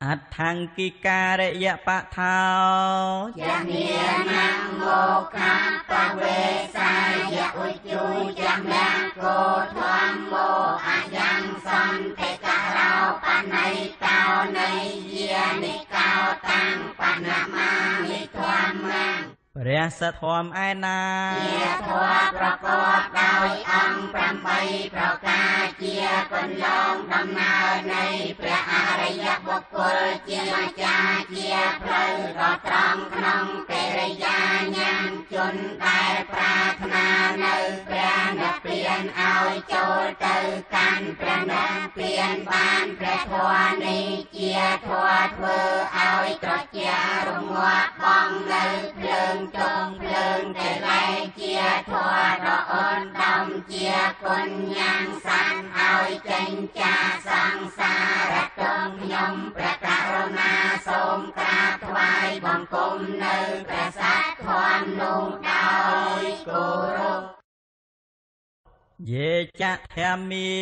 อัตถังกิการะยะปะเทายะเนียนังโมคาปะเวสายะอุจูจัมมังโกธรรมโมอายังสันเตกะเราปะในเตาในเยียนิเกาตังปะนามามิธรรมังព្រះសទ្ធមឯណាជាធម៌ប្រកបដោយអង្គ8ប្រការជាគន្លងដំណើរនៃព្រះអរិយបុគ្គលជាម្ចាស់ជាផ្លូវដ៏ត្រង់ក្នុងកិរិយាញាណជនដែលប្រាថ្នានៅព្រះនិព្វានឲ្យចូលទៅកាន់ព្រះនិព្វានបានព្រះធម៌នេះជាធម៌ធ្វើឲ្យត្រជារងាប់បងនៅភ្លើងចុងភ្លើងតែលែងជាធម៌ដ៏អូនដំជាគុណយ៉ាងសានឲ្យចេញចាសង្សារទងខ្ញុំព្រះករុណាសូមក្រាបថ្វាយបង្គំនៅព្រះសត្វធម៌នោះដោយគោរពយេចធម្មា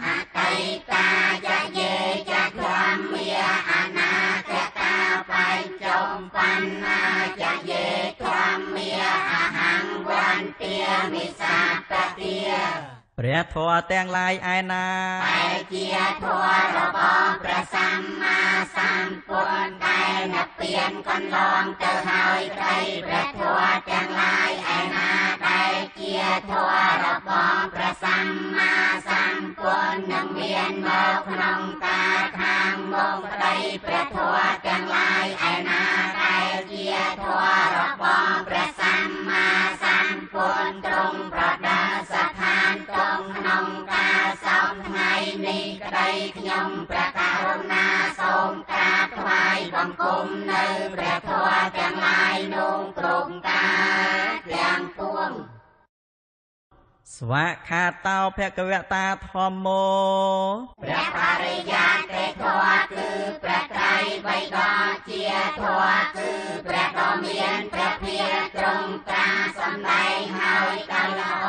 អតីតាយៈយេចធម្មាអនាគតាបញ្ចុប្បន្នាយៈយេធម្មាអហង្វន្ទាមិសាបទាព្រះធម៌ទាំងឡាយឯណាតែជាធម៌របស់ព្រះសម្មាសម្ពុទ្ធដែលនិព្វានកន្លងទៅហើយត្រីព្រះធម៌ទាំងឡាយឯណាដែលជាធម៌របស់ព្រះសម្មាសម្ពុទ្ធនឹងមានមកក្នុងការខាងមកប្តីព្រះធម៌ទាំងឡាយឯណាដែលជាធម៌របស់ព្រះសម្មាសម្ពុទ្ធទ្រង់ប្រដាស្ថានគង់ក្នុងការសោមថ្ងៃនេះក្តីខ្ញុំព្រះករុណាសូមក្រាបថ្វាយបង្គំនៅព្រះធម៌ទាំងឡាយនោះគ្រប់ការទាំងពួងស្វខាតោភគវតាធម្មោព្រះបរិយត្តិធម៌គឺព្រះត្រៃបិដកជាធម៌គឺព្រះដ៏មានព្រះភាកទ្រង់ត្រាស់សម្ដែងហើយដល់ល្អ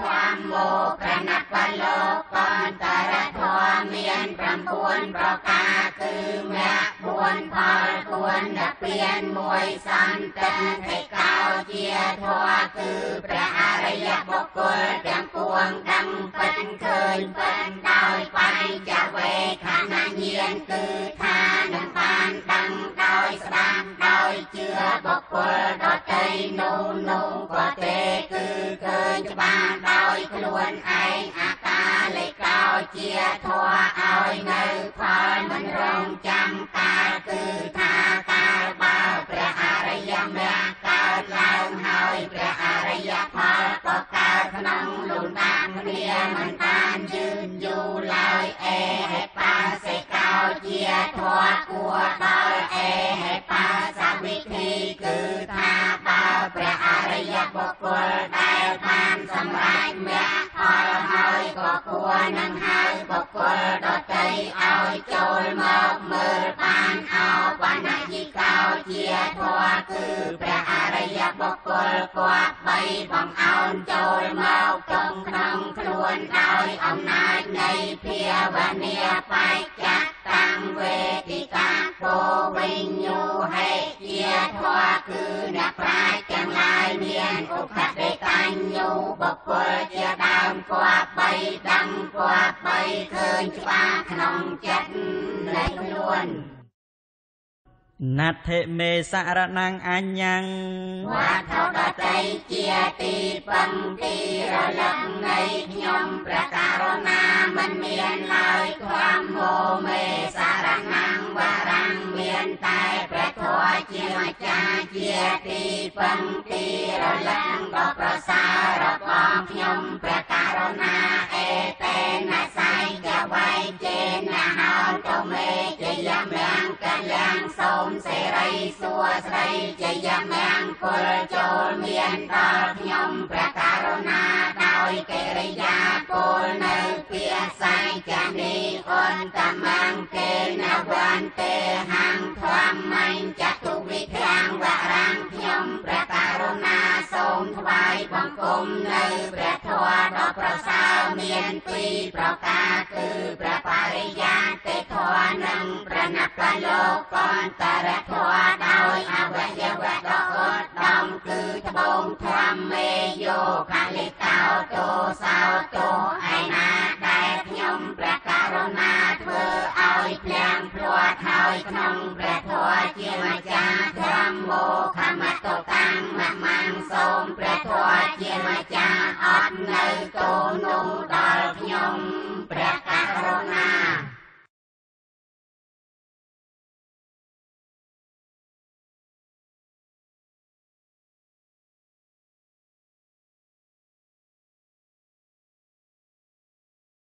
ធម្មោព្រះនបលោកបន្តរធម៌មាន9ប្រការគឺមគ្គ4ផល4និព្វាន1សន្តិដ្ឋិកោជាធម៌គឺព្រះអរិយបុគ្គលទាំងពួងដឹងពិតឃើញពិតដោយបញ្ចវេខណញ្ញាណគឺថានឹងបានដឹងដោយស្ដាប់ដោយជឿបុគ្គលដទៃនោះក៏ទេគឺឃើញច្បាស់ដោយខ្លួនឯងអកាលេកោជាធម៌ឲ្យនៅផលមិនរងចាំកាលគឺថាកាលបើព្រះអរិយមគ្គកើតឡើងហើយព្រះអរិយផលក៏កើតក្នុងលំដាប់គ្នាមិនបានយឺនយូរឡើយអេហេបាសេកោជាធម៌គួរដល់អេហេបាសវិធីគឺថាបើព្រះអរិយបុគ្គលដែលបានសម្រេចមគ្គផលហើយក៏គួរនឹងហៅបុគ្គលដទៃឲ្យចូលមកមើលបានអបនយិកោជាធម៌គឺព្រះអរិយបុគ្គលគាត់បីបង្អោនចូលមកក្នុងខ្លួនដោយអំណាចនៃភាវនាបច្ចៈតាំងវេទិកាពោវិញ្ញូហេជាធម៌គឺអ្នកប្រាជ្ញទាំងឡាយមានឧបដេកញ្ញូបុគ្គលជាដើមគាត់បីដឹងគាត់បីឃើញច្បាស់ក្នុងចិត្តនៃខ្លួនណាថេមេសារណងអញ្ញੰវត្ថុដតីជាទីពឹងទីរលឹកនៃខ្ញុំព្រះករុណាមិនមានឡើយធម្មោមេសារណងវរੰមានតែព្រះធម៌ជាម្ចាស់ជាទីពឹងទីរលឹកដ៏ប្រសើររបស់ខ្ញុំព្រះករុណាអេតេនសៃកវៃចេនហោតមេជយមង្គលាំងសូមសេរីសួស្តីជយមង្គលចូលមានដល់ខ្ញុំព្រះករុណាដោយកិរិយាគោលនៅពាក្យសញ្ចានីអន្តមង្គេនវន្ទេហង្ធម្មញ្ចតុវិធាងវរੰខ្ញុំព្រះករុណាសូមថ្វាយបង្គំនៅព្រះធម៌ដ៏ ប្រសើរមានពីរប្រការគឺព្រះបរិយាតិធម៌និងព្រះនប្បលោកកន្តរធម៌ដោយអវយវៈដ៏ឧត្តមគឺត្បូងធម្មមេយោកាលិកោទោសោទោឯណាដែលខ្ញុំព្រះករុណាធ្វើឲ្យភ្លៀងភ្លាត់ហើយក្នុងព្រះធម៌ជាម្ចាស់